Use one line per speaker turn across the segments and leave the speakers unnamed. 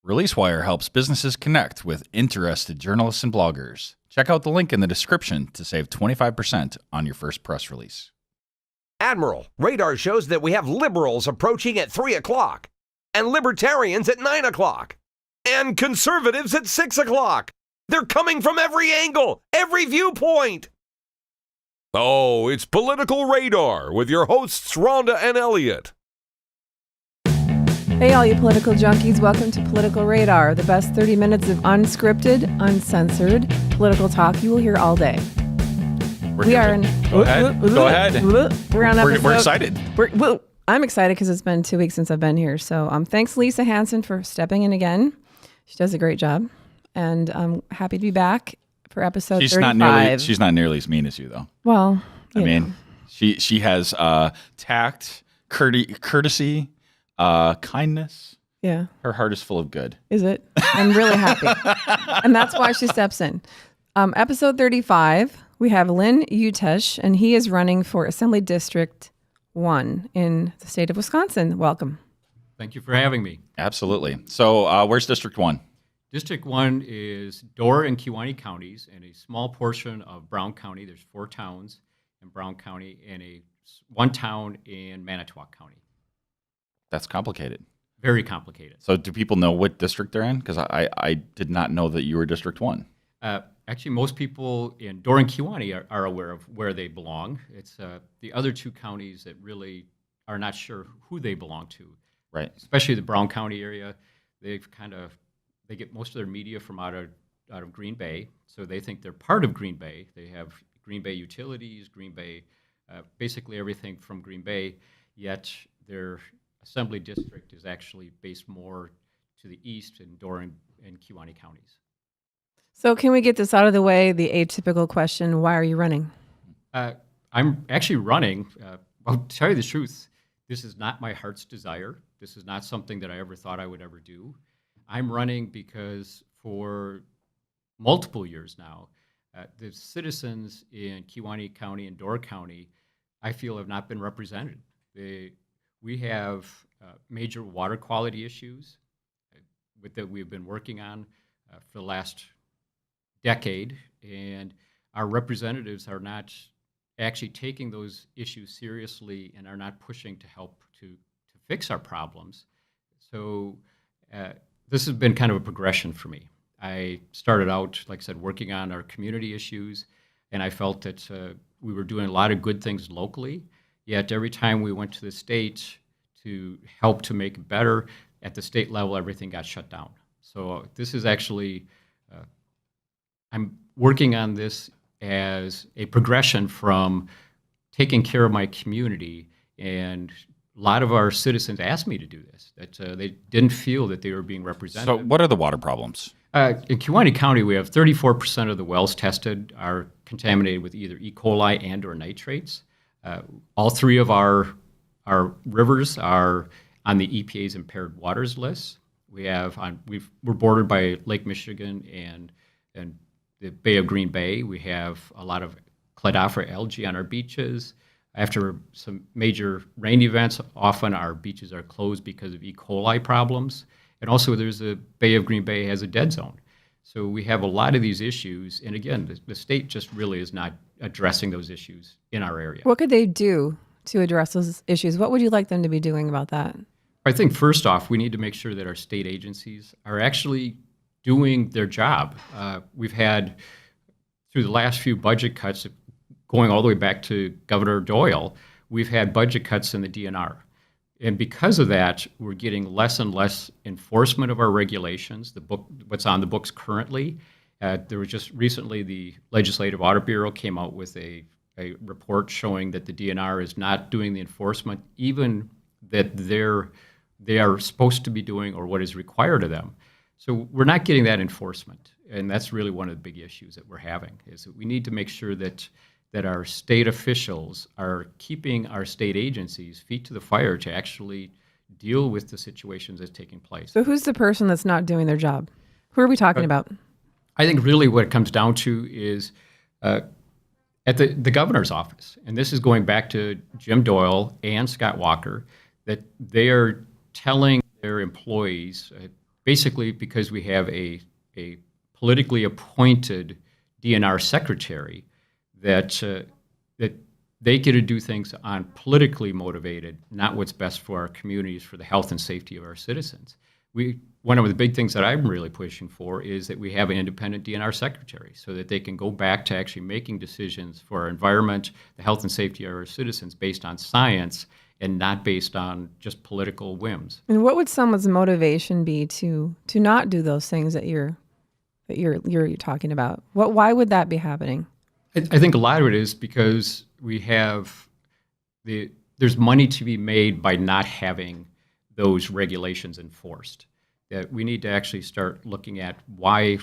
ReleaseWire helps businesses connect with interested journalists and bloggers. Check out the link in the description to save 25% on your first press release.
Admiral, radar shows that we have liberals approaching at 3 o'clock, and libertarians at 9 o'clock, and conservatives at 6 o'clock. They're coming from every angle, every viewpoint.
Oh, it's Political Radar with your hosts, Rhonda and Elliot.
Hey, all you political junkies. Welcome to Political Radar, the best 30 minutes of unscripted, uncensored political talk you will hear all day.
Go ahead. Go ahead.
We're on episode.
We're excited.
I'm excited because it's been 2 weeks since I've been here. So thanks, Lisa Hansen, for stepping in again. She does a great job. And I'm happy to be back for episode 35.
She's not nearly as mean as you, though.
Well,
I mean, she has tact, courtesy, kindness.
Yeah.
Her heart is full of good.
Is it? I'm really happy. And that's why she steps in. Episode 35, we have Lynn Utesch, and he is running for Assembly District 1 in the state of Wisconsin. Welcome.
Thank you for having me.
Absolutely. So where's District 1?
District 1 is Door and Kewaunee counties and a small portion of Brown County. There's 4 towns in Brown County and one town in Manitowoc County.
That's complicated.
Very complicated.
So do people know what district they're in? Because I did not know that you were District 1.
Actually, most people in Door and Kewaunee are aware of where they belong. It's the other 2 counties that really are not sure who they belong to.
Right.
Especially the Brown County area. They get most of their media from out of Green Bay, so they think they're part of Green Bay. They have Green Bay Utilities, Green Bay, basically everything from Green Bay, yet their assembly district is actually based more to the east in Door and Kewaunee counties.
So can we get this out of the way, the atypical question, why are you running?
I'm actually running. I'll tell you the truth, this is not my heart's desire. This is not something that I ever thought I would ever do. I'm running because for multiple years now, the citizens in Kewaunee County and Door County, I feel, have not been represented. We have major water quality issues that we've been working on for the last decade, and our representatives are not actually taking those issues seriously and are not pushing to help to fix our problems. So this has been kind of a progression for me. I started out, like I said, working on our community issues, and I felt that we were doing a lot of good things locally, yet every time we went to the state to help to make it better, at the state level, everything got shut down. So this is actually, I'm working on this as a progression from taking care of my community, and a lot of our citizens asked me to do this, that they didn't feel that they were being represented.
So what are the water problems?
In Kewaunee County, we have 34% of the wells tested are contaminated with either E. coli and or nitrates. All 3 of our rivers are on the EPA's impaired waters list. We're bordered by Lake Michigan and the Bay of Green Bay. We have a lot of Cladophora algae on our beaches. After some major rain events, often our beaches are closed because of E. coli problems. And also there's the Bay of Green Bay has a dead zone. So we have a lot of these issues. And again, the state just really is not addressing those issues in our area.
What could they do to address those issues? What would you like them to be doing about that?
I think first off, we need to make sure that our state agencies are actually doing their job. We've had, through the last few budget cuts, going all the way back to Governor Doyle, we've had budget cuts in the DNR. And because of that, we're getting less and less enforcement of our regulations, what's on the books currently. There was just recently, the Legislative Audit Bureau came out with a report showing that the DNR is not doing the enforcement, even that they are supposed to be doing or what is required of them. So we're not getting that enforcement. And that's really one of the big issues that we're having, is that we need to make sure that our state officials are keeping our state agencies' feet to the fire to actually deal with the situations that's taking place.
So who's the person that's not doing their job? Who are we talking about?
I think really what it comes down to is at the governor's office, and this is going back to Jim Doyle and Scott Walker, that they are telling their employees, basically because we have a politically appointed DNR secretary that they get to do things on politically motivated, not what's best for our communities, for the health and safety of our citizens. One of the big things that I'm really pushing for is that we have an independent DNR secretary so that they can go back to actually making decisions for our environment, the health and safety of our citizens based on science and not based on just political whims.
And what would someone's motivation be to not do those things that you're talking about? Why would that be happening?
I think a lot of it is because we have there's money to be made by not having those regulations enforced. That we need to actually start looking at why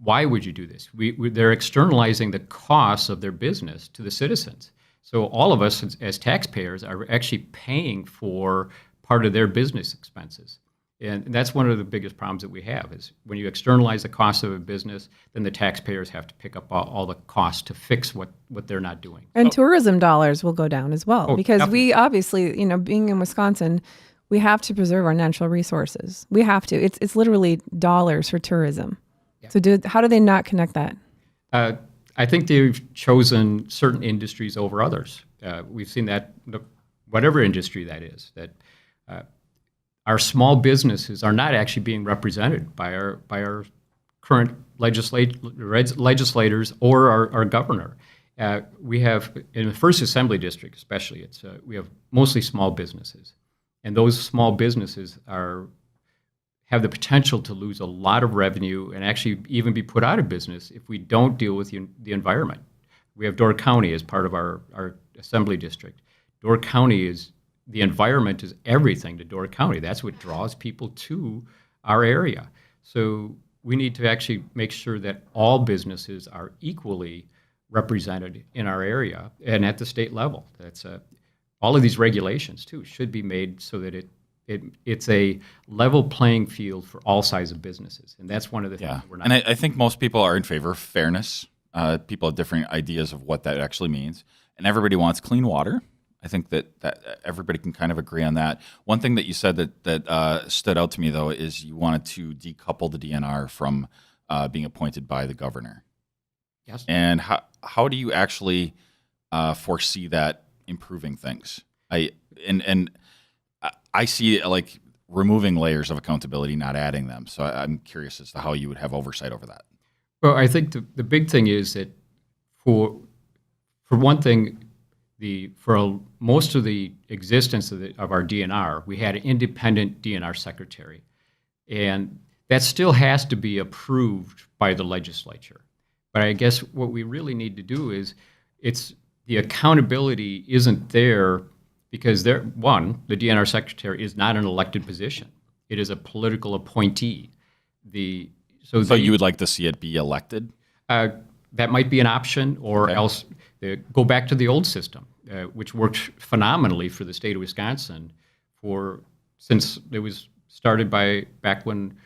would you do this? They're externalizing the costs of their business to the citizens. So all of us as taxpayers are actually paying for part of their business expenses. And that's one of the biggest problems that we have is when you externalize the cost of a business, then the taxpayers have to pick up all the costs to fix what they're not doing.
And tourism dollars will go down as well because
definitely.
we obviously, being in Wisconsin, we have to preserve our natural resources. We have to. It's literally dollars for tourism. Yeah. So how do they not connect that?
I think they've chosen certain industries over others. We've seen that, whatever industry that is, that our small businesses are not actually being represented by our current legislators or our governor. We have, in the first assembly district especially, we have mostly small businesses. And those small businesses have the potential to lose a lot of revenue and actually even be put out of business if we don't deal with the environment. We have Door County as part of our assembly district. Door County the environment is everything to Door County. That's what draws people to our area. So we need to actually make sure that all businesses are equally represented in our area and at the state level. That's all of these regulations too should be made so that it's a level playing field for all sizes of businesses, and that's one of the things we're not.
And I think most people are in favor of fairness. People have different ideas of what that actually means, and everybody wants clean water. I think that everybody can kind of agree on that. One thing that you said that stood out to me though is you wanted to decouple the DNR from being appointed by the governor.
Yes.
And how do you actually foresee that improving things? I see like removing layers of accountability, not adding them. So I'm curious as to how you would have oversight over that.
Well, I think the big thing is that for one thing, for most of the existence of our DNR, we had an independent DNR secretary, and that still has to be approved by the legislature. But I guess what we really need to do is the accountability isn't there because the DNR secretary is not an elected position. It is a political appointee. So
you would like to see it be elected?
That might be an option, or else go back to the old system, which worked phenomenally for the state of Wisconsin since it was started back when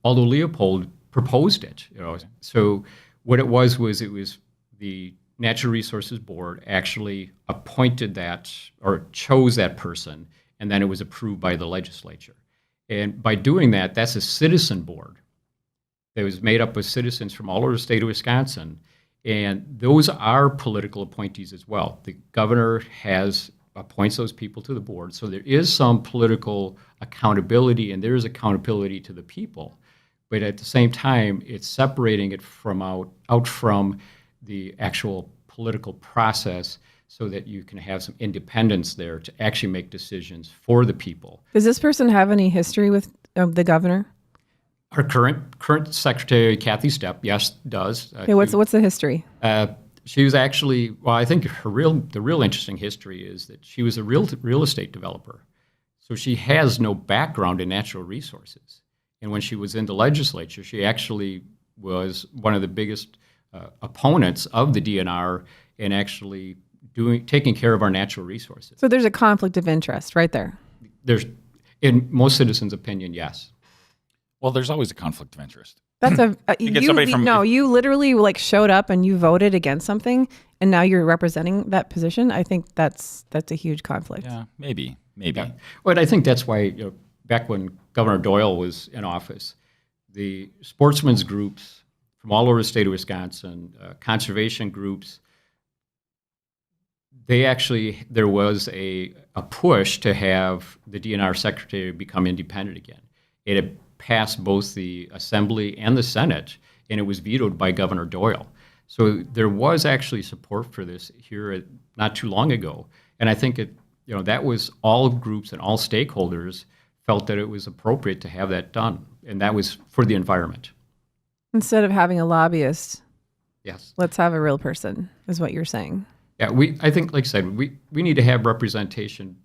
Aldo Leopold proposed it. So what it was the Natural Resources Board actually appointed that or chose that person, and then it was approved by the legislature. And by doing that, that's a citizen board that was made up of citizens from all over the state of Wisconsin, and those are political appointees as well. The governor appoints those people to the board, so there is some political accountability, and there is accountability to the people. But at the same time, it's separating it out from the actual political process so that you can have some independence there to actually make decisions for the people.
Does this person have any history with the governor?
Our current secretary, Cathy Stepp, yes, does.
Okay, what's the history?
She was actually, I think the real interesting history is that she was a real estate developer. So she has no background in natural resources. And when she was in the legislature, she actually was one of the biggest opponents of the DNR and actually taking care of our natural resources.
So there's a conflict of interest right there.
There's, in most citizens' opinion, yes.
Well, there's always a conflict of interest.
That's you literally like showed up and you voted against something, and now you're representing that position. I think that's a huge conflict.
Yeah, maybe.
Yeah. But I think that's why back when Governor Doyle was in office, the sportsmen's groups from all over the state of Wisconsin, conservation groups, there was a push to have the DNR secretary become independent again. It had passed both the Assembly and the Senate, and it was vetoed by Governor Doyle. So there was actually support for this here not too long ago. And I think that was all groups and all stakeholders felt that it was appropriate to have that done. And that was for the environment.
Instead of having a lobbyist,
Yes.
let's have a real person, is what you're saying.
Yeah, I think, like I said, we need to have representation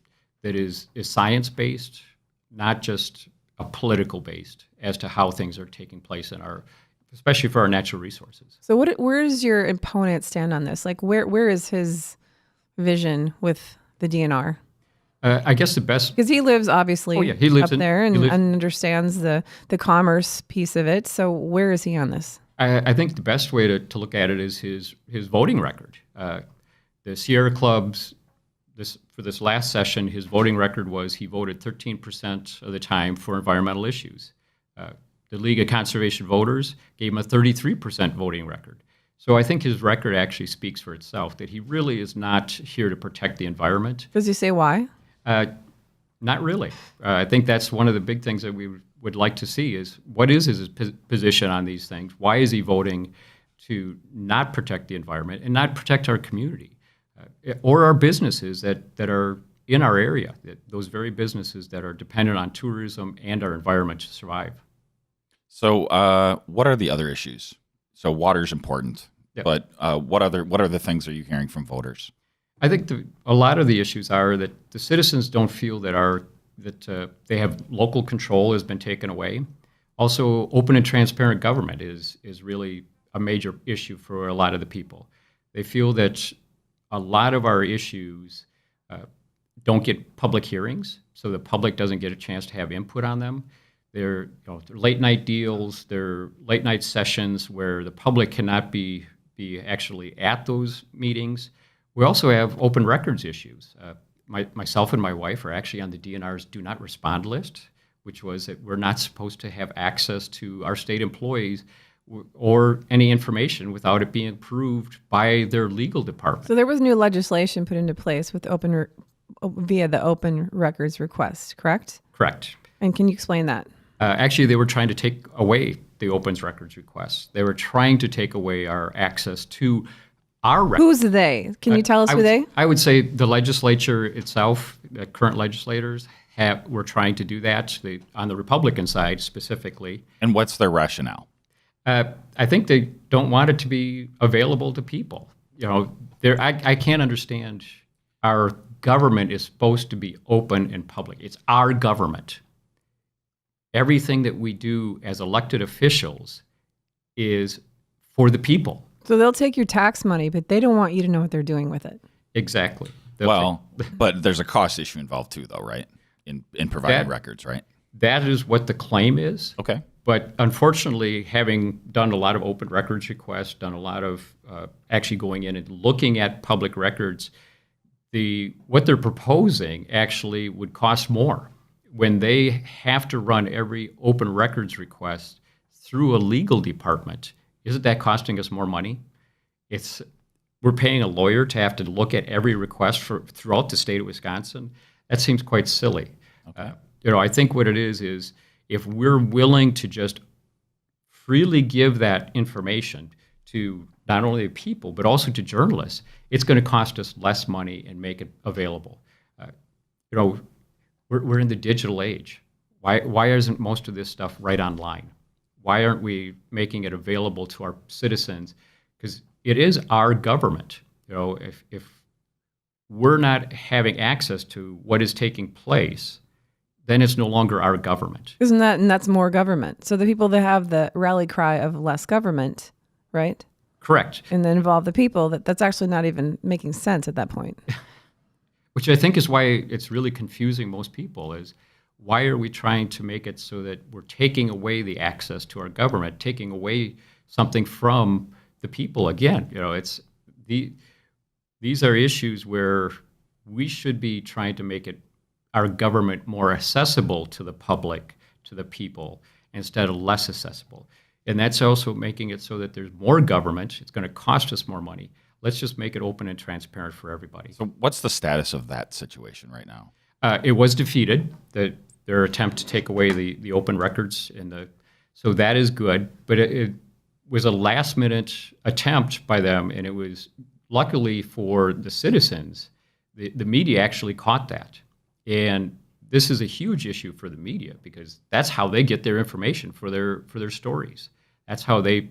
that is science-based, not just a political-based as to how things are taking place especially for our natural resources.
So where does your opponent stand on this? Like, where is his vision with the DNR?
I guess the best...
Because he lives, obviously,
he lives
up there and understands the commerce piece of it. So where is he on this?
I think the best way to look at it is his voting record. The Sierra Club's, for this last session, his voting record was he voted 13% of the time for environmental issues. The League of Conservation Voters gave him a 33% voting record. So I think his record actually speaks for itself, that he really is not here to protect the environment.
Does he say why?
Not really. I think that's one of the big things that we would like to see is what is his position on these things? Why is he voting to not protect the environment and not protect our community or our businesses that are in our area, those very businesses that are dependent on tourism and our environment to survive?
So what are the other issues? So water's important,
Yep.
but what other things are you hearing from voters?
I think a lot of the issues are that the citizens don't feel that they have local control has been taken away. Also, open and transparent government is really a major issue for a lot of the people. They feel that a lot of our issues don't get public hearings, so the public doesn't get a chance to have input on them. They're late night deals, they're late night sessions where the public cannot be actually at those meetings. We also have open records issues. Myself and my wife are actually on the DNR's Do Not Respond list, which was that we're not supposed to have access to our state employees or any information without it being approved by their legal department.
So there was new legislation put into place with via the open records request, correct?
Correct.
And can you explain that?
Actually, they were trying to take away the open records request. They were trying to take away our access to our records.
Who's they? Can you tell us who they?
I would say the legislature itself, the current legislators, were trying to do that on the Republican side specifically.
And what's their rationale?
I think they don't want it to be available to people. I can't understand. Our government is supposed to be open and public. It's our government. Everything that we do as elected officials is for the people.
So they'll take your tax money, but they don't want you to know what they're doing with it.
Exactly.
But there's a cost issue involved too, though, right? In providing records, right?
That is what the claim is.
Okay.
But unfortunately, having done a lot of open records requests, done a lot of actually going in and looking at public records, what they're proposing actually would cost more. When they have to run every open records request through a legal department, isn't that costing us more money? We're paying a lawyer to have to look at every request throughout the state of Wisconsin. That seems quite silly.
Okay.
I think what it is if we're willing to just freely give that information to not only the people but also to journalists, it's going to cost us less money and make it available. We're in the digital age. Why isn't most of this stuff right online? Why aren't we making it available to our citizens? Because it is our government. If we're not having access to what is taking place, then it's no longer our government.
And that's more government. So the people that have the rally cry of less government, right?
Correct.
And then involve the people, that's actually not even making sense at that point.
Which I think is why it's really confusing most people is why are we trying to make it so that we're taking away the access to our government, taking away something from the people? Again, these are issues where we should be trying to make it our government more accessible to the public, to the people, instead of less accessible. And that's also making it so that there's more government. It's going to cost us more money. Let's just make it open and transparent for everybody.
So what's the status of that situation right now?
It was defeated, their attempt to take away the open records. So that is good. But it was a last-minute attempt by them, and it was, luckily for the citizens, the media actually caught that. And this is a huge issue for the media because that's how they get their information for their stories. That's how they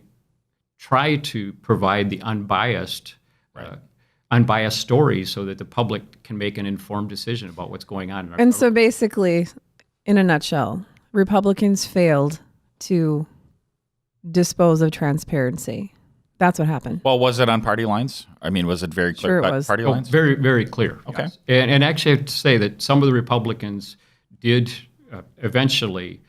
try to provide the unbiased stories so that the public can make an informed decision about what's going on in our
And so
government.
basically, in a nutshell, Republicans failed to dispose of transparency. That's what happened.
Well, was it on party lines? I mean, was it very clear
Sure it
cut
was.
party
Oh,
lines?
very, very clear.
Okay.
Yes. And actually, I have to say that some of the Republicans did eventually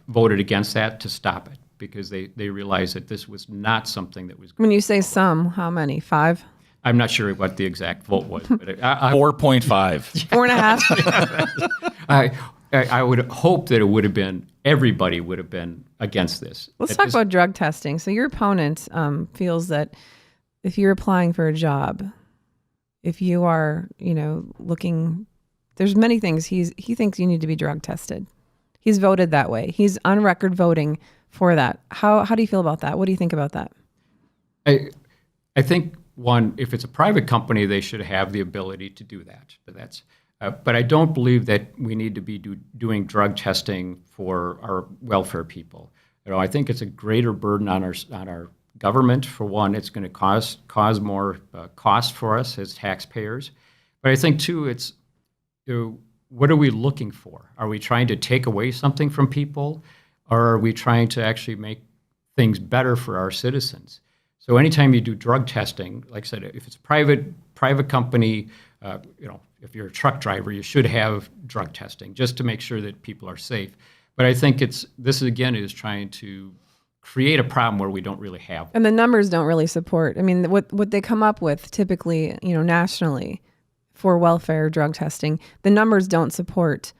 voted against that to stop it because they realized that this was not something that was.
When you say some, how many? 5?
I'm not sure what the exact vote was, but
4.5.
4.5?
I would hope that it would have been, everybody would have been against this.
Let's talk about drug testing. So your opponent feels that if you're applying for a job, if you are, looking, there's many things he thinks you need to be drug tested. He's voted that way. He's on record voting for that. How do you feel about that? What do you think about that?
I think, one, if it's a private company, they should have the ability to do that. But I don't believe that we need to be doing drug testing for our welfare people. I think it's a greater burden on our government. For one, it's going to cause more cost for us as taxpayers. But I think, two, it's what are we looking for? Are we trying to take away something from people, or are we trying to actually make things better for our citizens? So anytime you do drug testing, like I said, if it's a private company, if you're a truck driver, you should have drug testing just to make sure that people are safe. But I think this again is trying to create a problem where we don't really have one.
And the numbers don't really support. I mean, what they come up with typically, nationally for welfare drug testing, the numbers don't support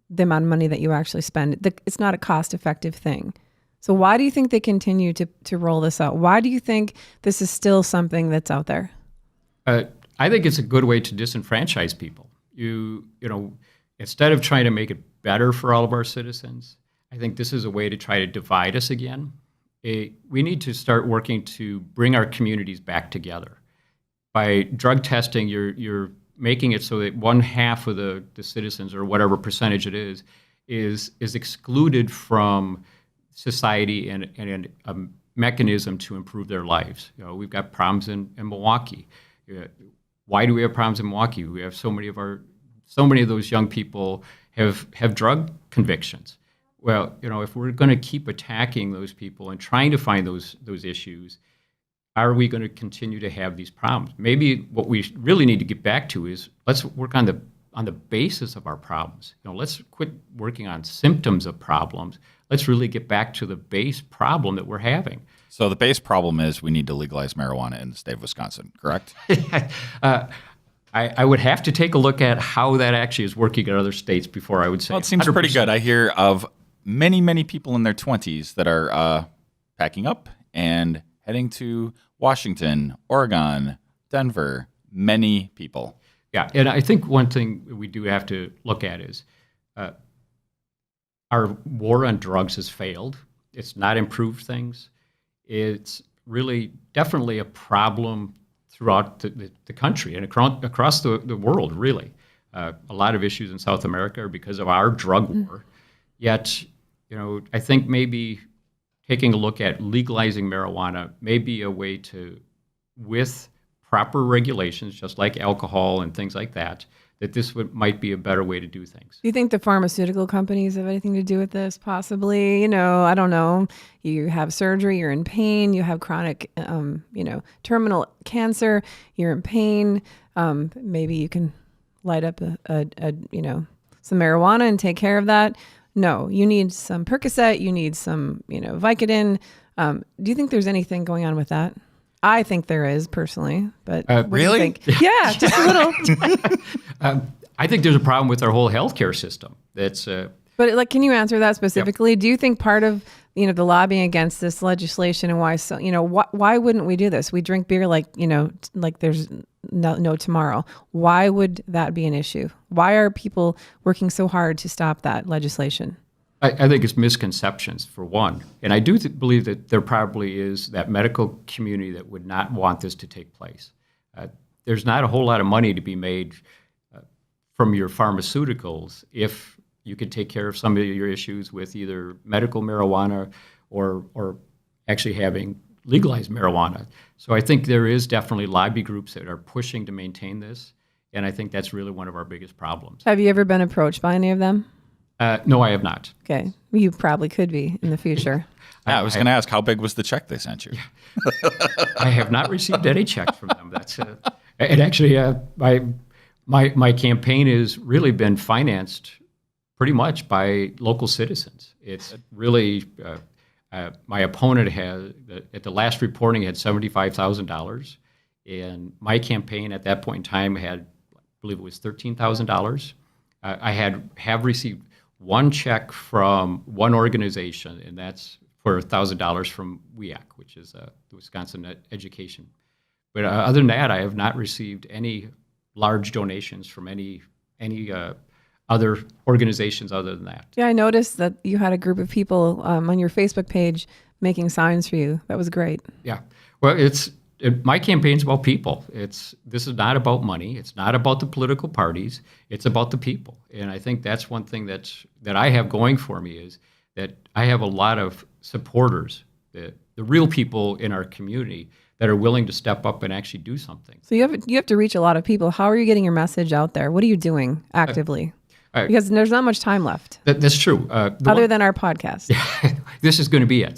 the amount of money that you actually spend. It's not a cost-effective thing. So why do you think they continue to roll this out? Why do you think this is still something that's out there?
I think it's a good way to disenfranchise people. Instead of trying to make it better for all of our citizens, I think this is a way to try to divide us again. We need to start working to bring our communities back together. By drug testing, you're making it so that one half of the citizens, or whatever percentage it is excluded from society and a mechanism to improve their lives. We've got problems in Milwaukee. Why do we have problems in Milwaukee? We have so many of those young people have drug convictions. Well, if we're going to keep attacking those people and trying to find those issues, are we going to continue to have these problems? Maybe what we really need to get back to is let's work on the basis of our problems. Let's quit working on symptoms of problems. Let's really get back to the base problem that we're having.
So the base problem is we need to legalize marijuana in the state of Wisconsin, correct?
I would have to take a look at how that actually is working in other states before I would say.
Well, it seems
100%.
pretty good. I hear of many, many people in their 20s that are packing up and heading to Washington, Oregon, Denver, many people.
Yeah, and I think one thing we do have to look at is our war on drugs has failed. It's not improved things. It's really definitely a problem throughout the country and across the world, really. A lot of issues in South America are because of our drug war. Yet, I think maybe taking a look at legalizing marijuana may be a way to, with proper regulations, just like alcohol and things like that this might be a better way to do things.
Do you think the pharmaceutical companies have anything to do with this? Possibly, I don't know. You have surgery, you're in pain, you have chronic, terminal cancer, you're in pain. Maybe you can light up some marijuana and take care of that. No, you need some Percocet, you need some, Vicodin. Do you think there's anything going on with that? I think there is personally, but what do you
really?
think? Yeah, just a little.
I think there's a problem with our whole healthcare system. That's
But like, can you answer that specifically? Do you think part of the lobbying against this legislation and why why wouldn't we do this? We drink beer like like there's no tomorrow. Why would that be an issue? Why are people working so hard to stop that legislation?
I think it's misconceptions for one, and I do believe that there probably is that medical community that would not want this to take place. There's not a whole lot of money to be made from your pharmaceuticals if you could take care of some of your issues with either medical marijuana or actually having legalized marijuana. So I think there is definitely lobby groups that are pushing to maintain this, and I think that's really one of our biggest problems.
Have you ever been approached by any of them?
No, I have not.
Okay. You probably could be in the future.
Yeah, I was going to ask, how big was the check they sent you?
I have not received any checks from them. That's and actually, my campaign has really been financed pretty much by local citizens. It's really my opponent had at the last reporting had $75,000, and my campaign at that point in time had, I believe it was $13,000. I have received one check from one organization, and that's for $1,000 from WEAC, which is the Wisconsin Education. But other than that, I have not received any large donations from any other organizations other than that.
Yeah, I noticed that you had a group of people on your Facebook page making signs for you. That was great.
Yeah. Well, my campaign's about people. This is not about money. It's not about the political parties. It's about the people. And I think that's one thing that I have going for me is that I have a lot of supporters, the real people in our community that are willing to step up and actually do something.
So you have to reach a lot of people. How are you getting your message out there? What are you doing actively? Because there's not much time left.
That's true.
Other than our podcast.
This is going to be it.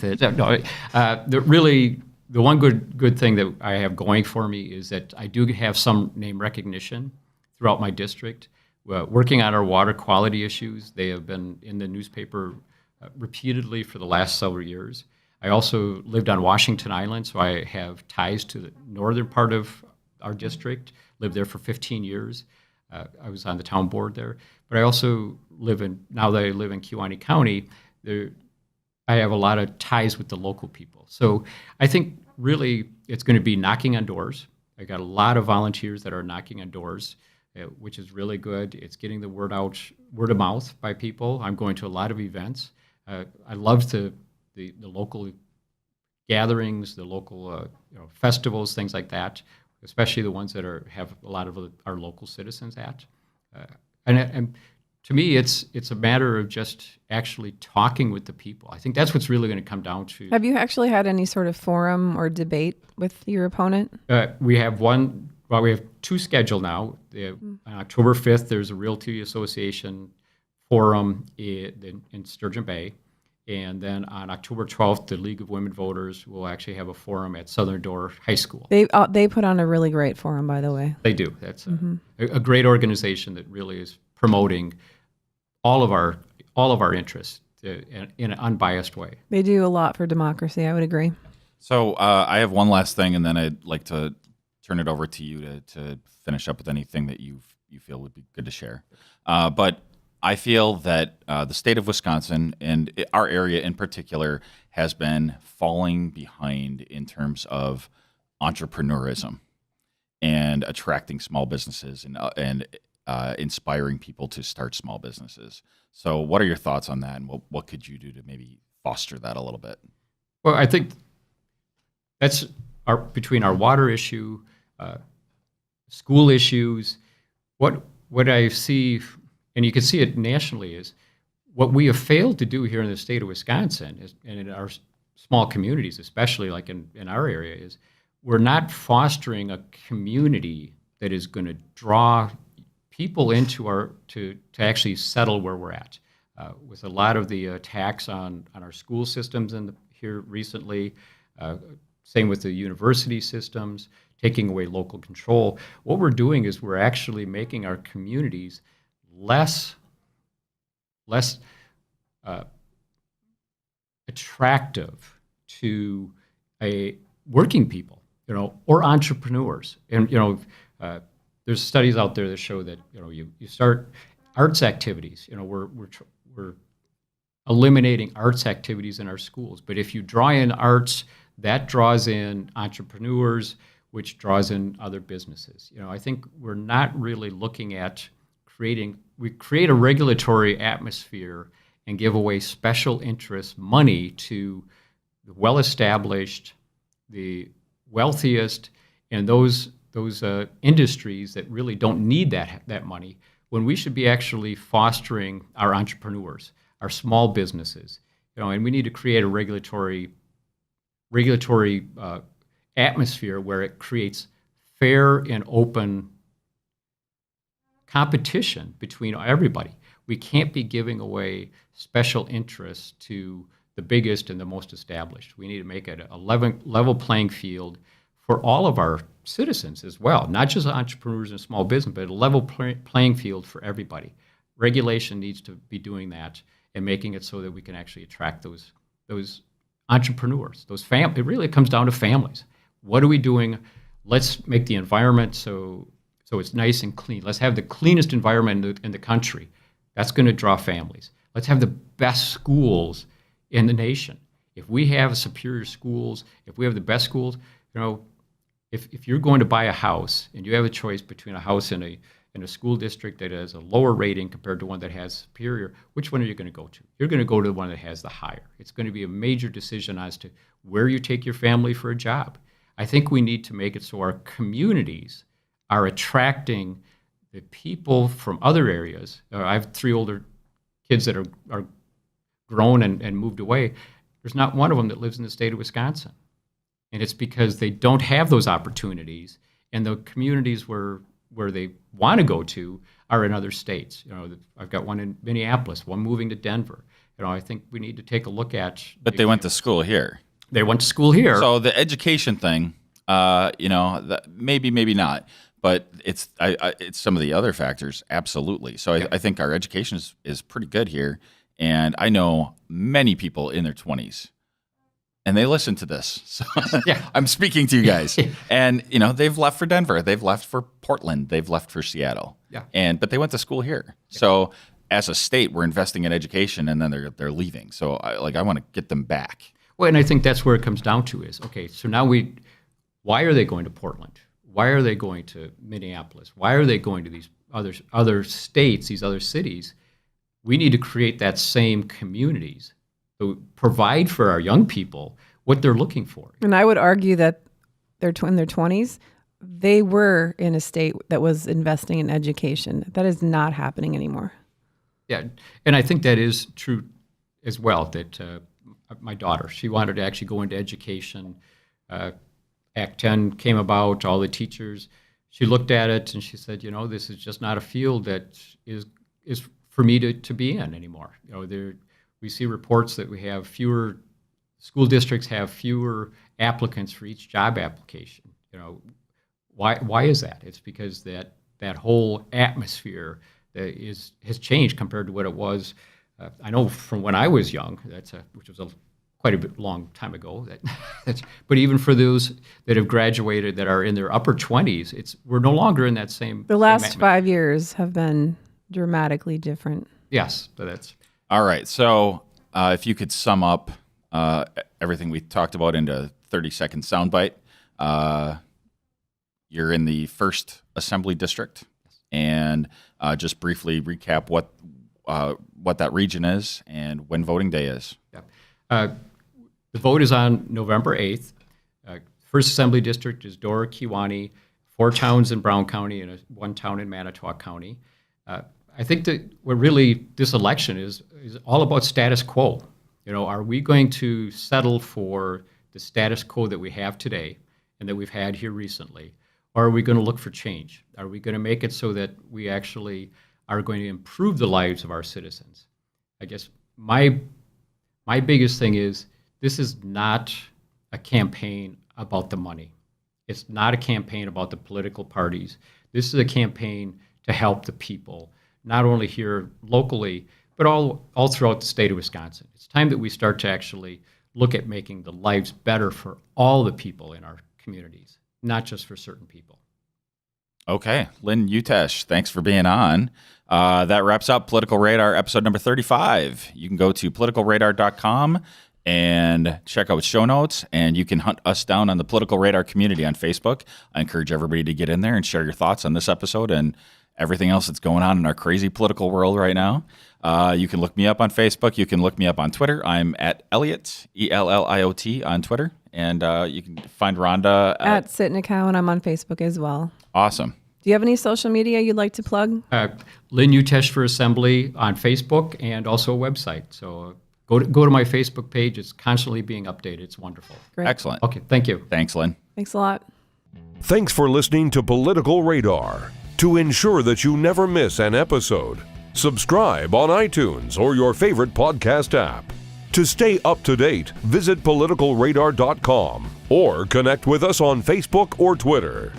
The one good thing that I have going for me is that I do have some name recognition throughout my district. Working on our water quality issues, they have been in the newspaper repeatedly for the last several years. I also lived on Washington Island, so I have ties to the northern part of our district, lived there for 15 years. I was on the town board there. But I also now that I live in Kewaunee County, I have a lot of ties with the local people. So I think really it's going to be knocking on doors. I got a lot of volunteers that are knocking on doors, which is really good. It's getting the word out, word of mouth by people. I'm going to a lot of events. I love the local gatherings, the local festivals, things like that, especially the ones that have a lot of our local citizens at. And to me, it's a matter of just actually talking with the people. I think that's what's really going to come down to.
Have you actually had any sort of forum or debate with your opponent?
We have one. Well, we have two scheduled now. On October 5th, there's a Realty Association forum in Sturgeon Bay. And then on October 12th, the League of Women Voters will actually have a forum at Southern Door High School.
They put on a really great forum, by the way.
They do. That's a great organization that really is promoting all of our interests in an unbiased way.
They do a lot for democracy. I would agree.
So I have one last thing, and then I'd like to turn it over to you to finish up with anything that you feel would be good to share. But I feel that the state of Wisconsin and our area in particular has been falling behind in terms of entrepreneurism and attracting small businesses and inspiring people to start small businesses. So what are your thoughts on that, and what could you do to maybe foster that a little bit?
Well, I think that's between our water issue, school issues, what I see, and you can see it nationally, is what we have failed to do here in the state of Wisconsin and in our small communities, especially like in our area, is we're not fostering a community that is going to draw people into to actually settle where we're at. With a lot of the attacks on our school systems here recently, same with the university systems, taking away local control. What we're doing is we're actually making our communities less attractive to a working people, or entrepreneurs. And there's studies out there that show that you start arts activities. We're eliminating arts activities in our schools, but if you draw in arts, that draws in entrepreneurs, which draws in other businesses. I think we're not really looking at we create a regulatory atmosphere and give away special interest money to the well-established, the wealthiest, and those industries that really don't need that money, when we should be actually fostering our entrepreneurs, our small businesses, and we need to create a regulatory atmosphere where it creates fair and open competition between everybody. We can't be giving away special interests to the biggest and the most established. We need to make it a level playing field for all of our citizens as well, not just entrepreneurs and small business, but a level playing field for everybody. Regulation needs to be doing that and making it so that we can actually attract those entrepreneurs, those It really comes down to families. What are we doing? Let's make the environment so it's nice and clean. Let's have the cleanest environment in the country. That's going to draw families. Let's have the best schools in the nation. If we have superior schools, if we have the best schools, if you're going to buy a house and you have a choice between a house in a school district that has a lower rating compared to one that has superior, which one are you going to go to? You're going to go to the one that has the higher. It's going to be a major decision as to where you take your family for a job. I think we need to make it so our communities are attracting the people from other areas. I have 3 older kids that are grown and moved away. There's not one of them that lives in the state of Wisconsin. And it's because they don't have those opportunities, and the communities where they want to go to are in other states. I've got one in Minneapolis, one moving to Denver. I think we need to take a look at.
But they went to school here.
They went to school here.
So the education thing, maybe not, but it's some of the other factors, absolutely. So I think our education is pretty good here, and I know many people in their 20s. And they listen to this. So
yeah.
I'm speaking to you guys. And, they've left for Denver. They've left for Portland. They've left for Seattle.
Yeah.
But they went to school here. Yeah. So as a state, we're investing in education, and then they're leaving. So I want to get them back.
Well, and I think that's where it comes down to is, okay, so now why are they going to Portland? Why are they going to Minneapolis? Why are they going to these other states, these other cities? We need to create that same communities. So provide for our young people what they're looking for.
And I would argue that they're in their 20s, they were in a state that was investing in education. That is not happening anymore.
Yeah, and I think that is true as well, that my daughter, she wanted to actually go into education. Act 10 came about, all the teachers, she looked at it and she said, this is just not a field that is for me to be in anymore. We see reports that we have school districts have fewer applicants for each job application. Why is that? It's because that whole atmosphere has changed compared to what it was. I know from when I was young, which was quite a bit long time ago. But even for those that have graduated that are in their upper 20s, we're no longer in that same.
The last 5 years have been dramatically different.
Yes, so that's.
All right. So if you could sum up everything we talked about into a 30-second soundbite, you're in the 1st Assembly District, and just briefly recap what that region is and when voting day is.
Yeah. The vote is on November 8th. 1st Assembly District is Dora, Kewanee, 4 towns in Brown County and 1 town in Manitowoc County. I think that what really this election is all about status quo. Are we going to settle for the status quo that we have today and that we've had here recently, or are we going to look for change? Are we going to make it so that we actually are going to improve the lives of our citizens? I guess my biggest thing is this is not a campaign about the money. It's not a campaign about the political parties. This is a campaign to help the people, not only here locally, but all throughout the state of Wisconsin. It's time that we start to actually look at making the lives better for all the people in our communities, not just for certain people.
Okay, Lynn Utesch, thanks for being on. That wraps up Political Radar episode number 35. You can go to politicalradar.com and check out show notes, and you can hunt us down on the Political Radar community on Facebook. I encourage everybody to get in there and share your thoughts on this episode and everything else that's going on in our crazy political world right now. You can look me up on Facebook. You can look me up on Twitter. I'm at Elliot, Elliot, on Twitter. And you can find Rhonda
At Sitnicow, and I'm on Facebook as well.
Awesome.
Do you have any social media you'd like to plug?
Lynn Utesch for Assembly on Facebook and also a website. So go to my Facebook page. It's constantly being updated. It's wonderful.
Great.
Excellent.
Okay, thank you.
Thanks, Lynn.
Thanks a lot.
Thanks for listening to Political Radar. To ensure that you never miss an episode, subscribe on iTunes or your favorite podcast app. To stay up to date, visit politicalradar.com or connect with us on Facebook or Twitter.